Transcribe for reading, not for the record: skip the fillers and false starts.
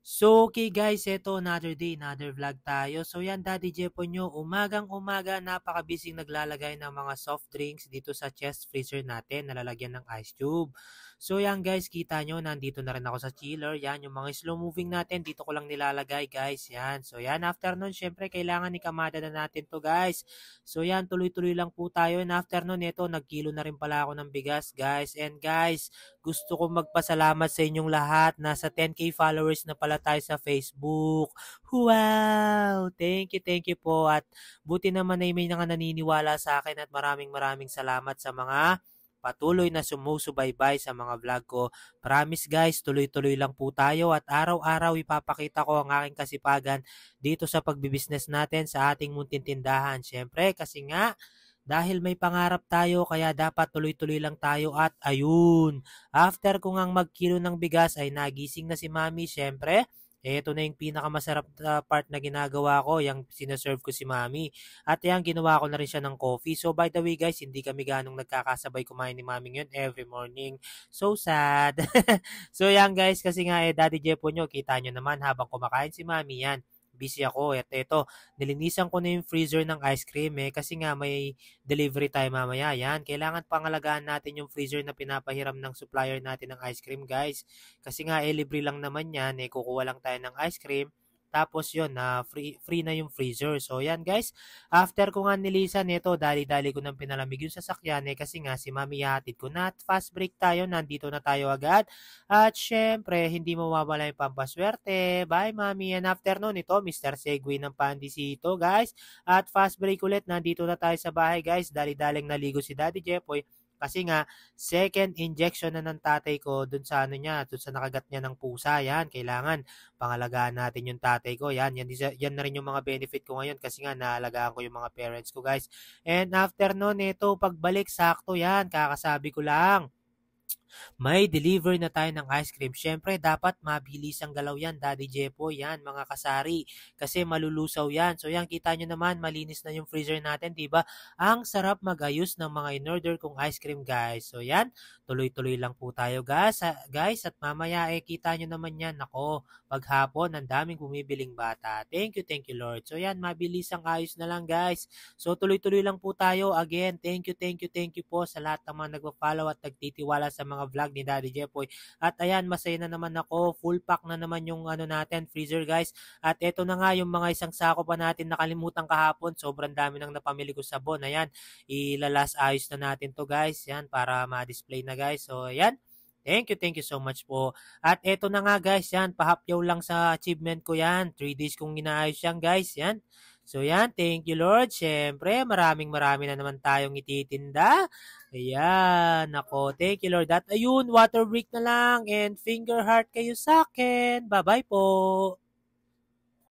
So, okay guys, eto another day, another vlog tayo. So yan, Daddy Jepo nyo, umagang-umaga, napakabising naglalagay ng mga soft drinks dito sa chest freezer natin, nalalagyan ng ice cube. So yan guys, kita nyo, nandito na rin ako sa chiller. Yan, yung mga slow moving natin, dito ko lang nilalagay guys. Yan, so yan, after nun, syempre, kailangan ikamada na natin to guys. So yan, tuloy-tuloy lang po tayo. And after nun, eto, nagkilo na rin pala ako ng bigas guys. And guys, gusto ko magpasalamat sa inyong lahat. Nasa 10K followers na pala tayo sa Facebook. Wow! Thank you po. At buti naman ay may mga naniniwala sa akin at maraming salamat sa mga patuloy na sumusubaybay sa mga vlog ko. Promise guys, tuloy-tuloy lang po tayo at araw-araw ipapakita ko ang aking kasipagan dito sa pagbibusiness natin sa ating munting tindahan. Siyempre, kasi nga, dahil may pangarap tayo kaya dapat tuloy-tuloy lang tayo at ayun. After ko ngang magkilo ng bigas ay nagising na si Mami syempre. Ito na yung pinakamasarap na part na ginagawa ko, yung sinaserve ko si Mami. At yan, ginawa ko na rin siya ng coffee. So by the way guys, hindi kami ganong nagkakasabay kumain ni Mami yun every morning. So sad. So yan guys, kasi nga Daddy Jepo nyo, kita nyo naman habang kumakain si Mami yan. Busy ako. At eto, nilinisan ko na yung freezer ng ice cream kasi nga may delivery tayo mamaya. Yan, kailangan pangalagaan natin yung freezer na pinapahiram ng supplier natin ng ice cream guys. Kasi nga libre lang naman yan, kukuha lang tayo ng ice cream. Tapos yun, free na yung freezer. So yan guys, after ko nga nilisan ito, dali-dali ko nang pinalamig yung sasakyan kasi nga si Mami hatid ko na. Fast break tayo, nandito na tayo agad. At syempre, hindi mo mawawala yung pampaswerte. Bye Mami. And after nun, ito, Mr. Segway ng Pandisito guys. At fast break ulit, nandito na tayo sa bahay guys. Dali-daling naligo si Daddy Jepoy. Kasi nga, second injection na ng tatay ko dun sa ano niya, dun sa nakagat niya ng pusa. Yan, kailangan pangalagaan natin yung tatay ko. Yan na rin yung mga benefit ko ngayon kasi nga naalagaan ko yung mga parents ko guys. And after nun, ito, pagbalik, sakto yan, kakasabi ko lang. May deliver na tayo ng ice cream. Siyempre, dapat mabilis ang galaw yan, Daddy Jepo. Yan, mga kasari. Kasi malulusaw yan. So yan, kita nyo naman, malinis na yung freezer natin, diba? Ang sarap magayos ng mga in-order kong ice cream, guys. So yan, tuloy-tuloy lang po tayo, guys. Guys, at mamaya, kita nyo naman yan. Ako, paghapon, ang daming bumibiling bata. Thank you, Lord. So yan, mabilis ang ayos na lang, guys. So tuloy-tuloy lang po tayo. Again, thank you po sa lahat ng mga nagpa-follow at nagtitiwala sa mga vlog ni Daddy Jepoy. At ayan, masaya na naman ako. Full pack na naman yung ano natin, freezer guys. At eto na nga yung mga isang sako pa natin nakalimutan kahapon. Sobrang dami nang napamili ko sabon. Ayan, ilalas ayos na natin to guys. Yan, para ma-display na guys. So ayan. Thank you so much po. At eto na nga guys, yan, pahapyaw lang sa achievement ko yan. 3 days kong inaayos yan guys, yan. So yan, thank you Lord. Siyempre, maraming na naman tayong ititinda. Ayan, ako, thank you Lord. At ayun, water break na lang and finger heart kayo sa akin. Bye-bye po.